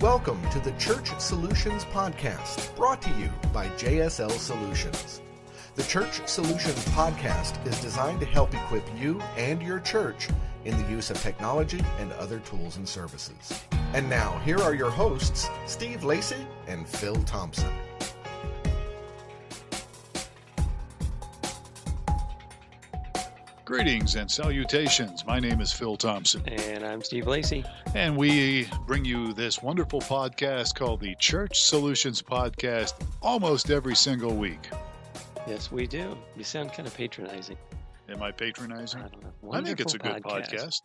Welcome to the Church Solutions Podcast, brought to you by JSL Solutions. The Church Solutions Podcast is designed to help equip you and your church in the use of technology and other tools and services. And now, here are your hosts, Steve Lacy and Phil Thompson. Greetings and salutations. My name is Phil Thompson. And I'm Steve Lacy. And we bring you this wonderful podcast called the Church Solutions Podcast almost every single week. Yes, we do. You sound kind of patronizing. Am I patronizing? I don't know. I think it's a good podcast.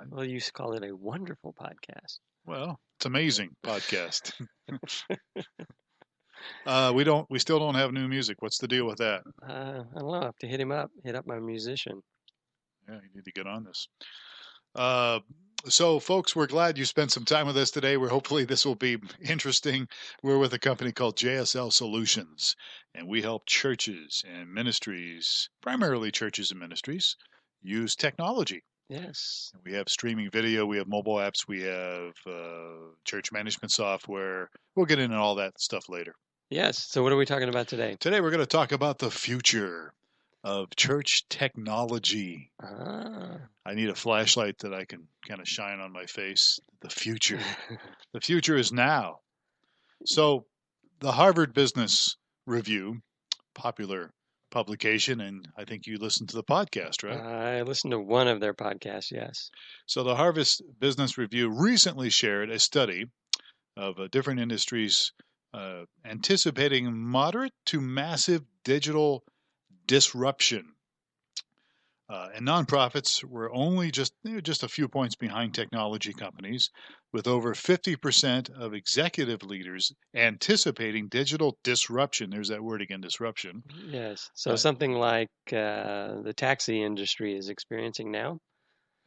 Well, you used to call it a wonderful podcast. Well, it's amazing podcast. We still don't have new music. What's the deal with that? I don't know. I have to hit up my musician. Yeah, you need to get on this. So, folks, we're glad you spent some time with us today. Hopefully this will be interesting. We're with a company called JSL Solutions, and we help churches and ministries, primarily churches and ministries, use technology. Yes. We have streaming video, we have mobile apps, we have church management software. We'll get into all that stuff later. Yes. So what are we talking about today? Today we're going to talk about the future of church technology. I need a flashlight that I can kind of shine on my face. The future. The future is now. So the Harvard Business Review, popular publication, and I think you listened to the podcast, right? I listened to one of their podcasts, yes. So the Harvard Business Review recently shared a study of different industries anticipating moderate to massive digital disruption. And nonprofits were only just a few points behind technology companies, with over 50% of executive leaders anticipating digital disruption. There's that word again, disruption. Yes. So something like the taxi industry is experiencing now?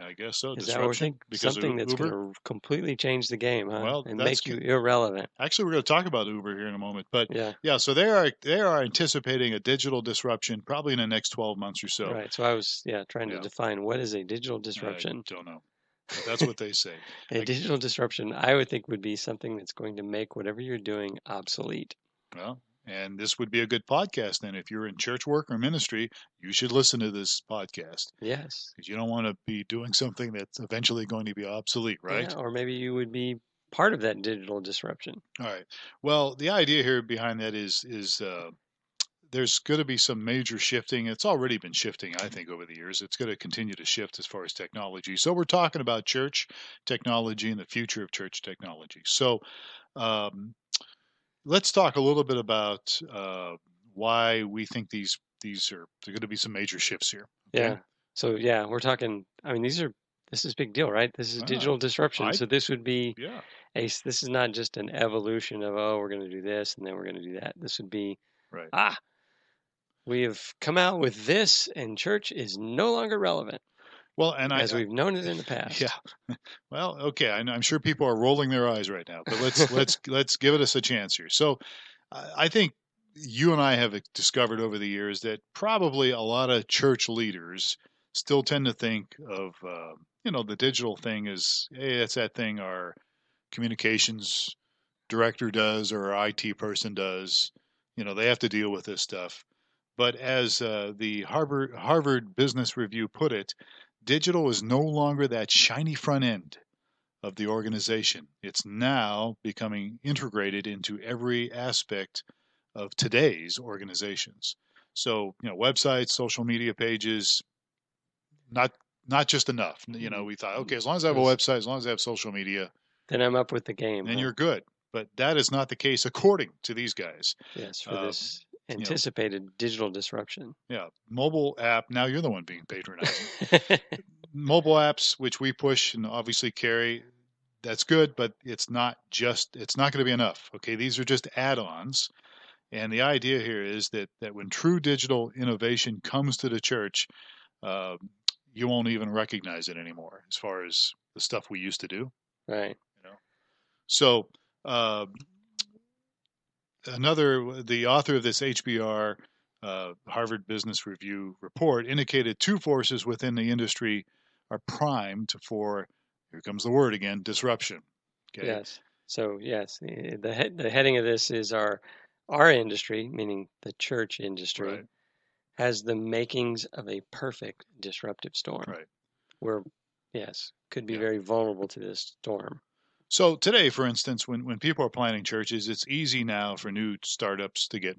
I guess so. Is that what we're thinking? Something that's going to completely change the game, huh? Well, and make you irrelevant. Actually, we're going to talk about Uber here in a moment. But yeah, so they are anticipating a digital disruption probably in the next 12 months or so. Right. So I was trying to define what is a digital disruption. I don't know. But that's what they say. Digital disruption, I would think, would be something that's going to make whatever you're doing obsolete. Well, and this would be a good podcast then. If you're in church work or ministry, you should listen to this podcast. Yes. Because you don't want to be doing something that's eventually going to be obsolete, right? Yeah, or maybe you would be part of that digital disruption. All right. Well, the idea here behind that is there's going to be some major shifting. It's already been shifting, I think, over the years. It's going to continue to shift as far as technology. So we're talking about church technology and the future of church technology. So let's talk a little bit about why we think there are going to be some major shifts here. Okay? Yeah. So we're talking. I mean, this is a big deal, right? This is digital disruption. So this would be this is not just an evolution of we're going to do this and then we're going to do that. This would be we have come out with this, and church is no longer relevant. Well, and as we've known it in the past. Yeah. Well, okay. I'm sure people are rolling their eyes right now, but let's give it a chance here. So, I think you and I have discovered over the years that probably a lot of church leaders still tend to think of the digital thing as, hey, that's that thing our communications director does or our IT person does. They have to deal with this stuff. But as the Harvard Business Review put it, digital is no longer that shiny front end of the organization. It's now becoming integrated into every aspect of today's organizations. So, websites, social media pages, not just enough. We thought, okay, as long as I have a website, as long as I have social media, then I'm up with the game. Then you're good. But that is not the case according to these guys. Yes, for this anticipated digital disruption. Yeah. Mobile app. Now you're the one being patronizing. Mobile apps, which we push and obviously carry, that's good, but it's not going to be enough. Okay. These are just add-ons. And the idea here is that when true digital innovation comes to the church, you won't even recognize it anymore as far as the stuff we used to do. Right. So, the author of this HBR Harvard Business Review report indicated two forces within the industry are primed for, here comes the word again, disruption. Okay? Yes. So yes, the heading of this is our industry, meaning the church industry, Right. has the makings of a perfect disruptive storm. Right. We're could be very vulnerable to this storm. So today, for instance, when people are planning churches, it's easy now for new startups to get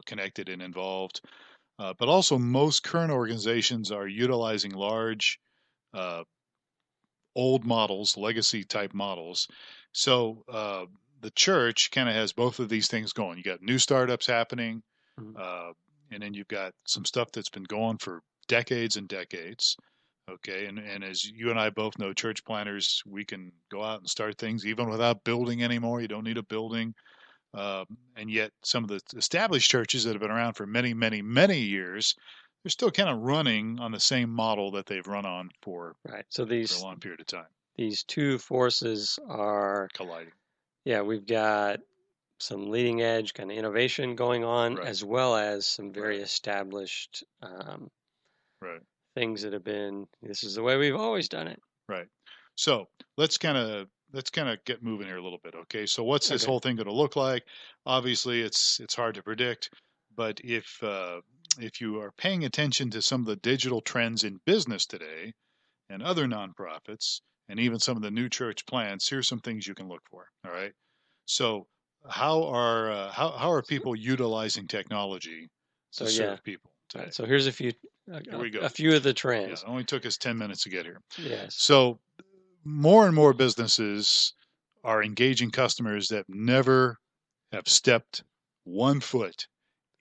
connected and involved. But also, most current organizations are utilizing large, old models, legacy type models. So the church kind of has both of these things going. You got new startups happening, and then you've got some stuff that's been going for decades and decades. Okay, and as you and I both know, church planners, we can go out and start things even without building anymore. You don't need a building. And yet, some of the established churches that have been around for many, many, many years, they're still kind of running on the same model that they've run on for So for a long period of time. These two forces are colliding. Yeah, we've got some leading edge kind of innovation going on, as well as some very established things that have been. This is the way we've always done it. Right. So let's kind of get moving here a little bit. Okay. So what's this whole thing going to look like? Obviously, it's hard to predict, but if you are paying attention to some of the digital trends in business today and other nonprofits and even some of the new church plans, here's some things you can look for. All right. So how are people utilizing technology to serve people today? So here's a few. Here we go. A few of the trends. Yeah, it only took us 10 minutes to get here. Yes. So more and more businesses are engaging customers that never have stepped one foot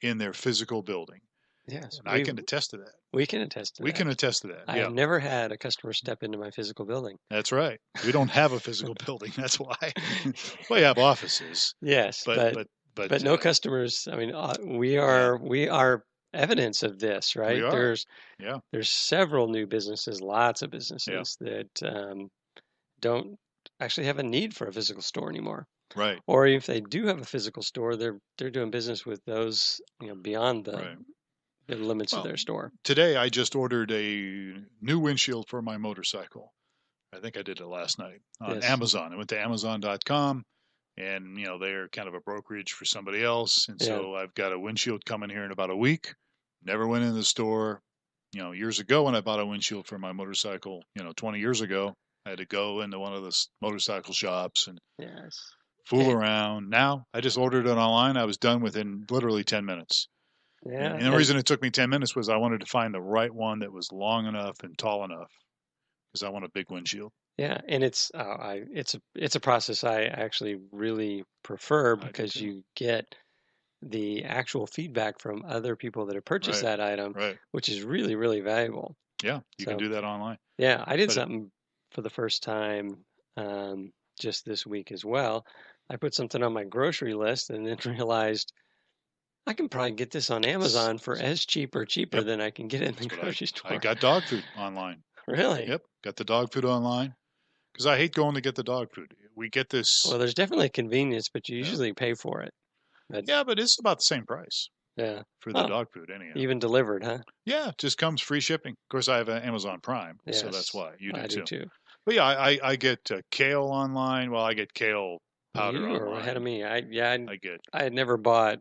in their physical building. Yes. And I can attest to that. We can attest to that. We can attest to that. I have never had a customer step into my physical building. That's right. We don't have a physical building. That's why. We have offices. Yes, but no customers. I mean, we are evidence of this, right? There's several new businesses, lots of businesses that don't actually have a need for a physical store anymore. Right. Or if they do have a physical store, they're doing business with those beyond the limits of their store. Today, I just ordered a new windshield for my motorcycle. I think I did it last night on Amazon. I went to Amazon.com. And, they're kind of a brokerage for somebody else. And so I've got a windshield coming here in about a week. Never went in the store. Years ago when I bought a windshield for my motorcycle, 20 years ago, I had to go into one of the motorcycle shops and fool around. Now I just ordered it online. I was done within literally 10 minutes. Yeah. And the reason it took me 10 minutes was I wanted to find the right one that was long enough and tall enough because I want a big windshield. Yeah, and it's a process I actually really prefer because you get the actual feedback from other people that have purchased that item, which is really, really valuable. Yeah, you can do that online. Yeah, I did something for the first time just this week as well. I put something on my grocery list and then realized I can probably get this on Amazon for as cheaper than I can get it in the grocery store. I got dog food online. Really? Yep, got the dog food online. Because I hate going to get the dog food. We get this. Well, there's definitely a convenience, but you usually pay for it. But it's about the same price. Yeah. For the dog food, anyhow. Even delivered, huh? Yeah, it just comes free shipping. Of course, I have an Amazon Prime, so that's why you do I do too. But yeah, I get kale online. Well, I get kale powder online. You were ahead of me. I had never bought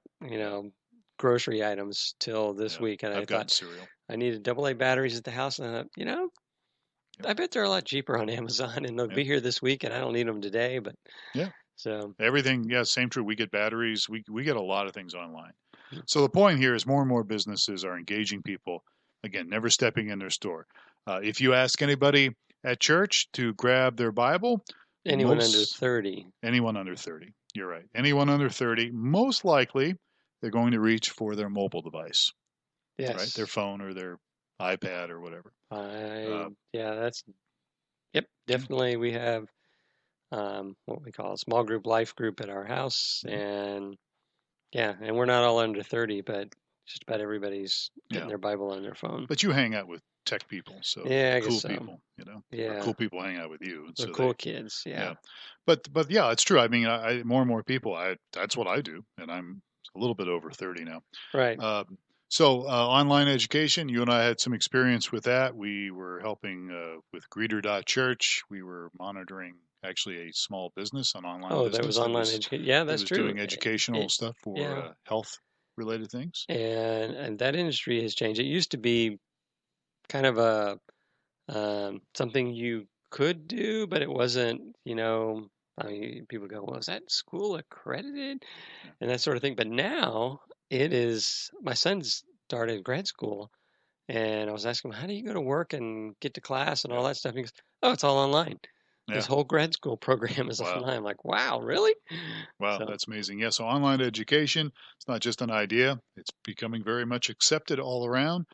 grocery items till this week, and I thought cereal. I needed AA batteries at the house, and I thought, I bet they're a lot cheaper on Amazon, and they'll be here this week, and I don't need them today. But so everything, same true. We get batteries. We get a lot of things online. So the point here is more and more businesses are engaging people. Again, never stepping in their store. If you ask anybody at church to grab their Bible, anyone under 30. Anyone under 30. You're right. Anyone under 30, most likely they're going to reach for their mobile device. Yes. Right? Their phone or their iPad or whatever. Definitely. We have what we call a small group life group at our house, and we're not all under 30, but just about everybody's getting their Bible on their phone. But you hang out with tech people, so I cool guess so. people, or cool people hang out with you. And they're so cool kids, But it's true. I mean, more and more people. That's what I do, and I'm a little bit over 30 now. Right. So online education, you and I had some experience with that. We were helping with Greeter.Church. We were monitoring actually a small business, an online Oh, business. that was online education. Yeah, that's true. It was doing educational stuff for health-related things. And that industry has changed. It used to be kind of a something you could do, but it wasn't, I mean, people go, well, is that school accredited? And that sort of thing. But now it is, my son's started grad school, and I was asking him, how do you go to work and get to class and all that stuff? And he goes, oh, it's all online. His whole grad school program is online. I'm like, wow, really? Wow, that's amazing. Yeah, so online education, it's not just an idea. It's becoming very much accepted all around.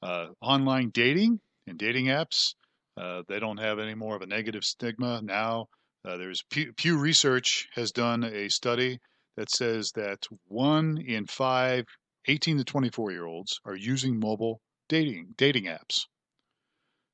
Online dating and dating apps, they don't have any more of a negative stigma now. There's Pew Research has done a study that says that 1 in 5 18 to 24-year-olds are using mobile dating apps.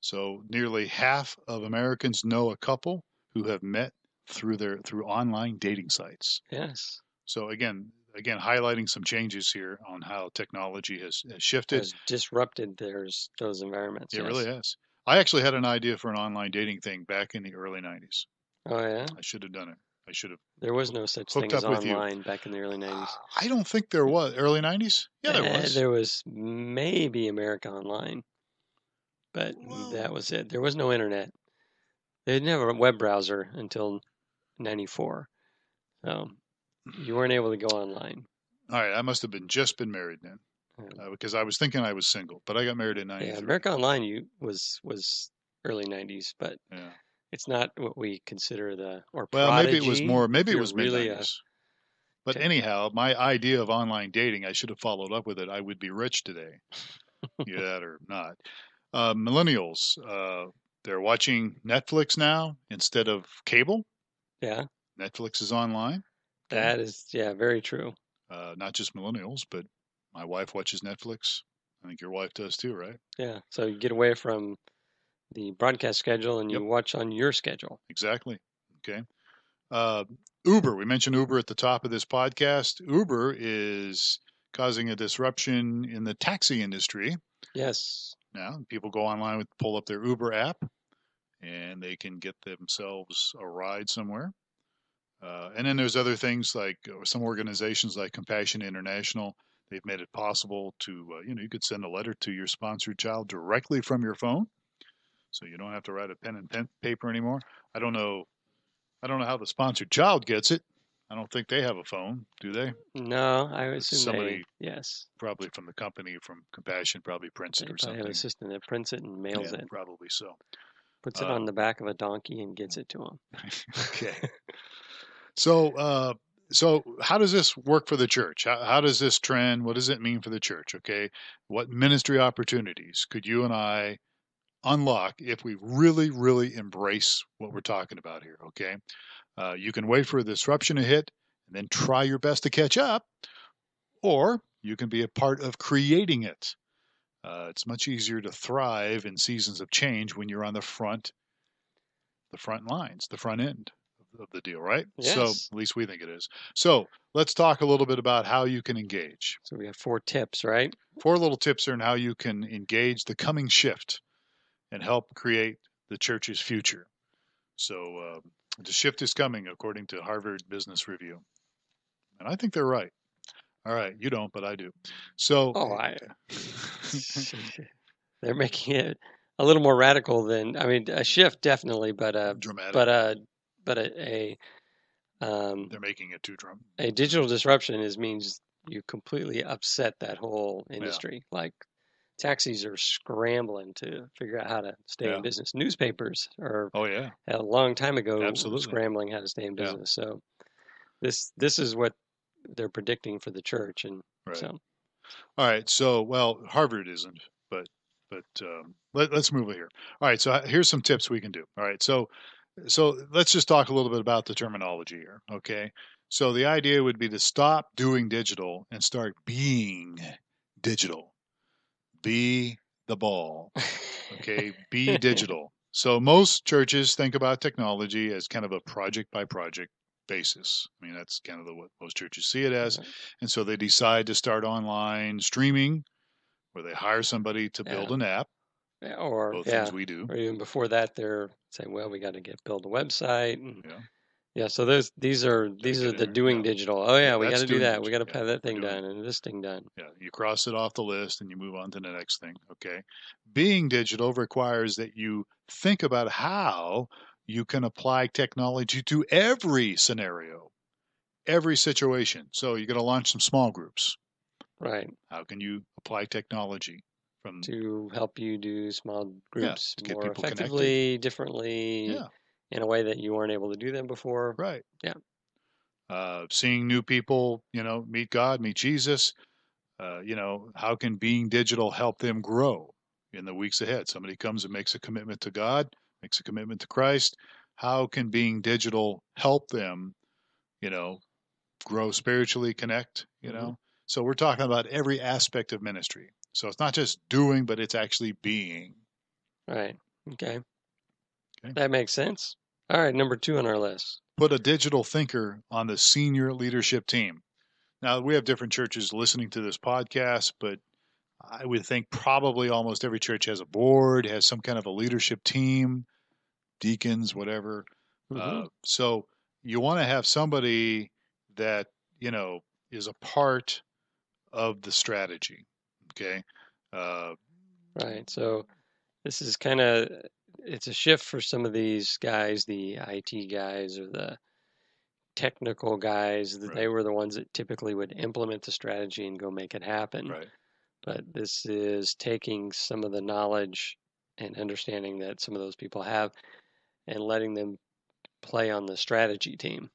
So nearly half of Americans know a couple who have met through online dating sites. Yes. So again, highlighting some changes here on how technology has shifted. Has disrupted those environments. It really has. I actually had an idea for an online dating thing back in the early 90s. Oh, yeah? I should have done it. I should have. There was no such thing as online back in the early 90s. I don't think there was. Early 90s? Yeah, there was. There was maybe America Online, but that was it. There was no internet. They didn't have a web browser until 94. So you weren't able to go online. All right. I must have just been married then. Because I was thinking I was single, but I got married in 93. Yeah, America Online was early 90s, but it's not what we consider maybe it was more, maybe it was mid-90s. But anyhow, my idea of online dating, I should have followed up with it. I would be rich today. Yeah, or not. Millennials, they're watching Netflix now instead of cable. Yeah. Netflix is online. Okay. That is, very true. Not just millennials, but my wife watches Netflix. I think your wife does too, right? Yeah. So you get away from the broadcast schedule and you watch on your schedule. Exactly. Okay. Uber. We mentioned Uber at the top of this podcast. Uber is causing a disruption in the taxi industry. Yes. Now, people go online, pull up their Uber app, and they can get themselves a ride somewhere. And then there's other things like some organizations like Compassion International. They've made it possible to, you could send a letter to your sponsored child directly from your phone. So you don't have to write a pen and paper anymore. I don't know how the sponsored child gets it. I don't think they have a phone, do they? No, I would assume somebody, yes. Probably from the company, from Compassion, probably prints it or something. They have an assistant that prints it and mails it. Probably so. Puts it on the back of a donkey and gets it to them. Okay. So how does this work for the church? How does this trend? What does it mean for the church? Okay. What ministry opportunities could you and I unlock if we really, really embrace what we're talking about here? Okay. You can wait for a disruption to hit and then try your best to catch up, or you can be a part of creating it. It's much easier to thrive in seasons of change when you're on the front lines, the front end of the deal, right? Yes. So at least we think it is. So let's talk a little bit about how you can engage. So we have 4 tips, right? 4 little tips on how you can engage the coming shift and help create the church's future. So the shift is coming, according to Harvard Business Review. And I think they're right. All right. You don't, but I do. So they're making it a little more radical than, I mean, a shift definitely, but dramatic. But they're making it too dramatic. A digital disruption means you completely upset that whole industry. Yeah. Like taxis are scrambling to figure out how to stay in business. Newspapers are a long time ago scrambling how to stay in business. Yeah. So this is what they're predicting for the church, and so. All right. So Harvard isn't, but let's move here. All right. So here's some tips we can do. All right. So let's just talk a little bit about the terminology here. Okay. So the idea would be to stop doing digital and start being digital. Be the ball. Okay. Be digital. So most churches think about technology as kind of a project by project basis. I mean, that's kind of what most churches see it as. And so they decide to start online streaming, where they hire somebody to build an app. or both things we do. Or even before that, they're saying, well, we got to build a website. And, so these are the doing digital. Oh yeah, we got to do that. We got to have that thing done and this thing done. Yeah, you cross it off the list and you move on to the next thing. Okay. Being digital requires that you think about how you can apply technology to every scenario, every situation. So you're going to launch some small groups. Right. How can you apply technology to help you do small groups to get more people effectively, connected. differently, in a way that you weren't able to do them before? Right. Yeah. Seeing new people, meet God, meet Jesus. How can being digital help them grow in the weeks ahead? Somebody comes and makes a commitment to God, makes a commitment to Christ. How can being digital help them, grow spiritually, connect, So we're talking about every aspect of ministry. So it's not just doing, but it's actually being. Right. Okay. That makes sense. All right. Number 2 on our list. Put a digital thinker on the senior leadership team. Now, we have different churches listening to this podcast, but I would think probably almost every church has a board, has some kind of a leadership team, deacons, whatever. So you want to have somebody that, is a part of the strategy. Okay. Right. So this is it's a shift for some of these guys, the IT guys or the technical guys. That They were the ones that typically would implement the strategy and go make it happen. Right. But this is taking some of the knowledge and understanding that some of those people have and letting them play on the strategy team.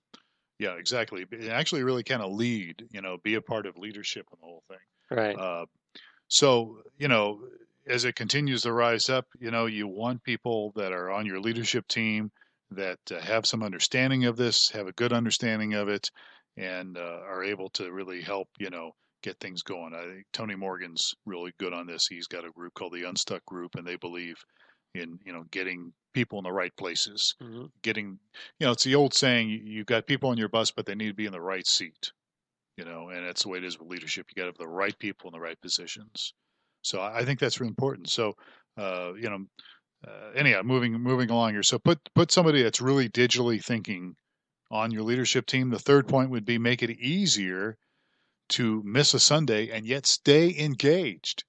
Yeah, exactly. Actually really kind of lead, be a part of leadership in the whole thing. Right. So, as it continues to rise up, you want people that are on your leadership team that have some understanding of this, have a good understanding of it, and are able to really help, get things going. I think Tony Morgan's really good on this. He's got a group called the Unstuck Group, and they believe in, getting people in the right places. Getting, it's the old saying, you've got people on your bus, but they need to be in the right seat. And that's the way it is with leadership. You got to have the right people in the right positions. So I think that's really important. So, anyhow, moving along here. So put somebody that's really digitally thinking on your leadership team. The third point would be make it easier to miss a Sunday and yet stay engaged.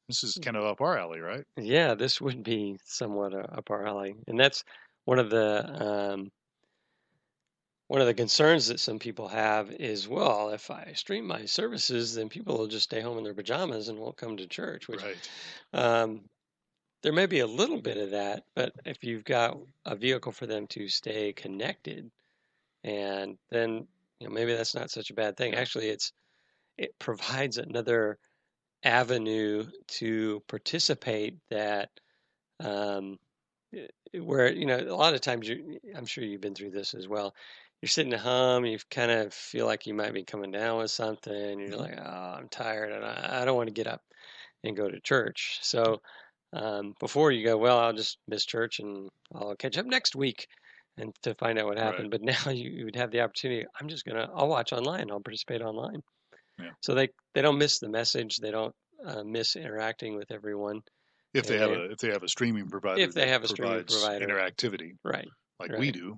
This is kind of up our alley, right? Yeah, this would be somewhat up our alley, and that's one of the concerns that some people have is, well, if I stream my services, then people will just stay home in their pajamas and won't come to church. Which, there may be a little bit of that, but if you've got a vehicle for them to stay connected, and then maybe that's not such a bad thing. Actually, it provides another avenue to participate that where a lot of times I'm sure you've been through this as well. You're sitting at home, you kind of feel like you might be coming down with something, and you're like, oh, I'm tired and I don't want to get up and go to church. So before you go, well, I'll just miss church and I'll catch up next week and to find out what happened. But now you would have the opportunity. I'll watch online. I'll participate online. Yeah. So they don't miss the message. They don't miss interacting with everyone. If they have a streaming provider, if they have a streaming provider, interactivity, right, like we do.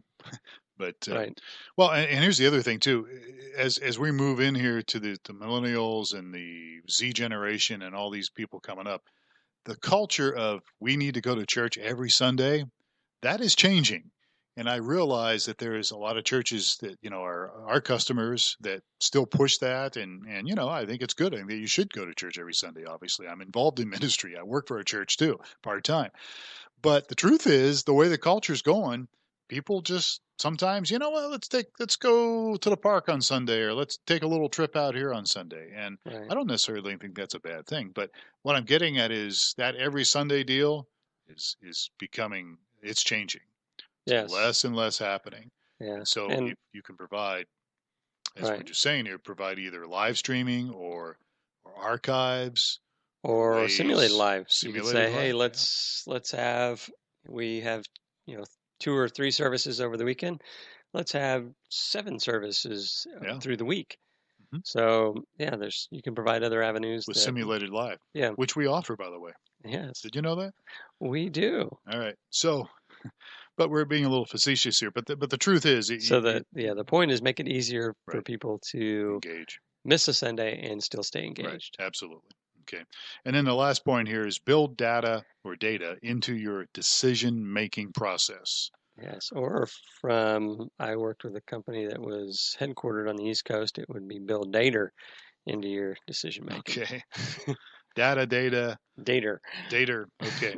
But right. Well, and here's the other thing too. As we move in here to the millennials and the Z generation and all these people coming up, the culture of we need to go to church every Sunday, that is changing. And I realize that there is a lot of churches that, are our customers that still push that. And, I think it's good. I think you should go to church every Sunday. Obviously, I'm involved in ministry. I work for a church too, part-time. But the truth is, the way the culture's going, people just sometimes, let's go to the park on Sunday, or let's take a little trip out here on Sunday. And I don't necessarily think that's a bad thing. But what I'm getting at is that every Sunday deal is becoming, it's changing. Yes. Less and less happening. Yeah. So you can provide, as we're just saying here, provide either live streaming or archives or simulated live. You could say, hey, we have 2 or 3 services over the weekend. Let's have 7 services through the week. Mm-hmm. So you can provide other avenues with simulated live. Yeah, which we offer, by the way. Yes. Did you know that? We do. All right. So, but we're being a little facetious here. But the truth is, the point is make it easier for people to engage, miss a Sunday and still stay engaged. Right. Absolutely. Okay. And then the last point here is build data into your decision-making process. Yes. Or I worked with a company that was headquartered on the East Coast. It would be build data into your decision making. Okay. Data. Okay.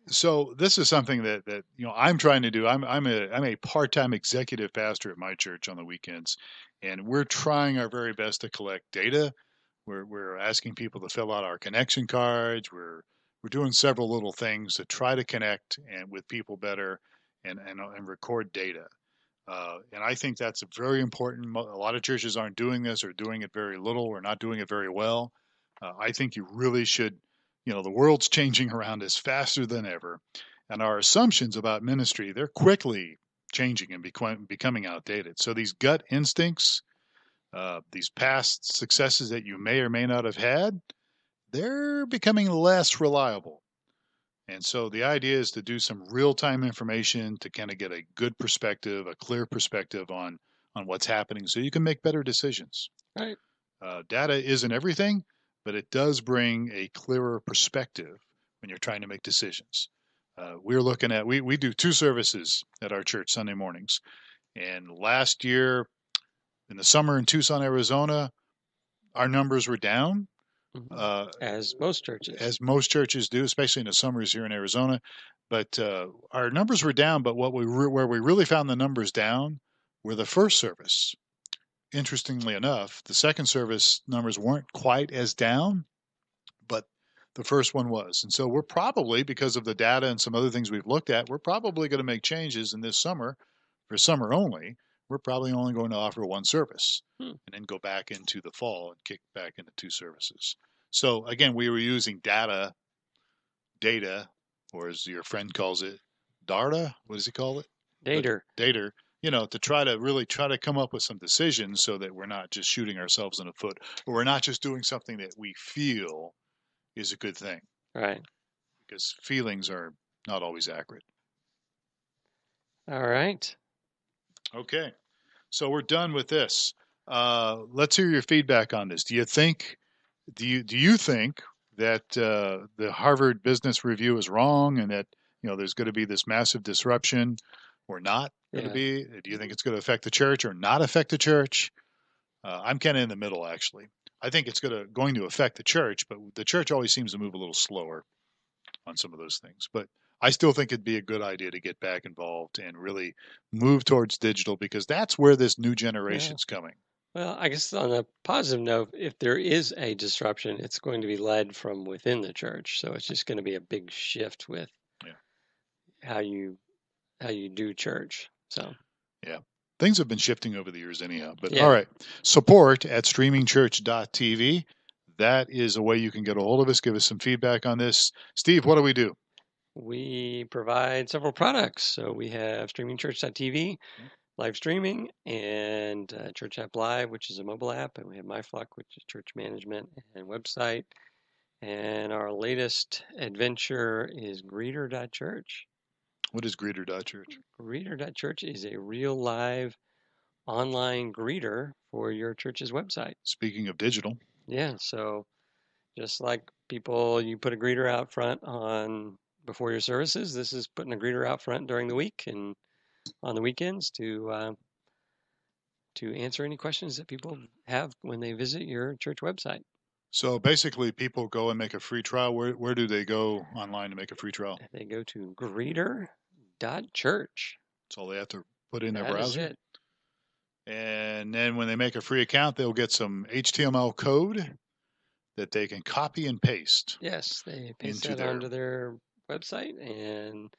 So this is something that I'm trying to do. I'm a part-time executive pastor at my church on the weekends, and we're trying our very best to collect data. We're asking people to fill out our connection cards. We're doing several little things to try to connect with people better and record data. And I think that's very important. A lot of churches aren't doing this, or doing it very little, or not doing it very well. I think you really should. The world's changing around us faster than ever, and our assumptions about ministry, they're quickly changing and becoming outdated. So these gut instincts, these past successes that you may or may not have had, they're becoming less reliable. And so the idea is to do some real-time information to kind of get a good perspective, a clear perspective on what's happening, so you can make better decisions. Right. Data isn't everything, but it does bring a clearer perspective when you're trying to make decisions. We're looking at, we do 2 services at our church Sunday mornings. And last year in the summer in Tucson, Arizona, our numbers were down. As most churches do, especially in the summers here in Arizona. But our numbers were down. But where we really found the numbers down were the first service. Interestingly enough, the second service numbers weren't quite as down, but the first one was. And so we're probably, because of the data and some other things we've looked at, we're probably going to make changes in this summer. For summer only, we're probably only going to offer 1 service and then go back into the fall and kick back into 2 services. So again, we were using data, or as your friend calls it, DARTA. What does he call it? Data. To try to come up with some decisions so that we're not just shooting ourselves in the foot, or we're not just doing something that we feel is a good thing. Right. Because feelings are not always accurate. All right. Okay. So we're done with this. Let's hear your feedback on this. Do you think that the Harvard Business Review is wrong, and that there's going to be this massive disruption, or not going to be? Do you think it's going to affect the church or not affect the church? I'm kind of in the middle, actually. I think it's going to affect the church, but the church always seems to move a little slower on some of those things. But I still think it'd be a good idea to get back involved and really move towards digital, because that's where this new generation's coming. Well, I guess on a positive note, if there is a disruption, it's going to be led from within the church. So it's just going to be a big shift with how you do church. So things have been shifting over the years anyhow. But all right, support at StreamingChurch.tv. That is a way you can get a hold of us. Give us some feedback on this. Steve, what do we do? We provide several products. So we have StreamingChurch.tv, live streaming, and Church App Live, which is a mobile app, and we have MyFlock, which is church management and website. And our latest adventure is Greeter.church. What is Greeter.church? Greeter.church is a real live online greeter for your church's website. Speaking of digital. Yeah, so just like you put a greeter out front before your services, this is putting a greeter out front during the week and on the weekends to answer any questions that people have when they visit your church website. So basically, people go and make a free trial. Where do they go online to make a free trial? They go to Greeter.church. That's all they have to put in their browser. That is it. And then when they make a free account, they'll get some HTML code that they can copy and paste. Yes, they paste that onto their website, and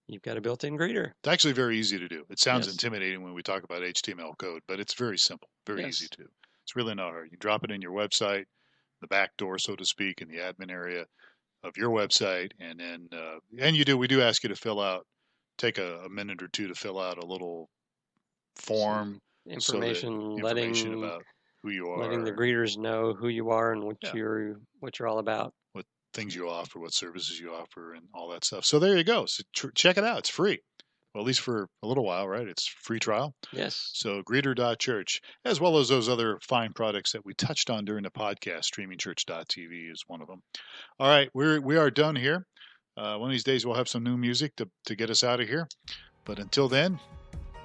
you've got a built-in greeter. It's actually very easy to do. It sounds intimidating when we talk about HTML code, but it's very simple, very easy to do. It's really not hard. You drop it in your website, the back door, so to speak, in the admin area of your website, and then we do ask you to take a minute or two to fill out a little form, information about who you are, letting the greeters know who you are and what you're all about. What things you offer, what services you offer, and all that stuff. So there you go. So check it out. It's free. Well, at least for a little while, right? It's free trial. Yes. So greeter.church, as well as those other fine products that we touched on during the podcast. StreamingChurch.tv is one of them. All right, we are done here. One of these days we'll have some new music to get us out of here. But until then,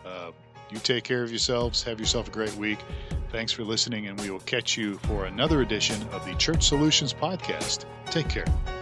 you take care of yourselves. Have yourself a great week. Thanks for listening, and we will catch you for another edition of the Church Solutions Podcast. Take care.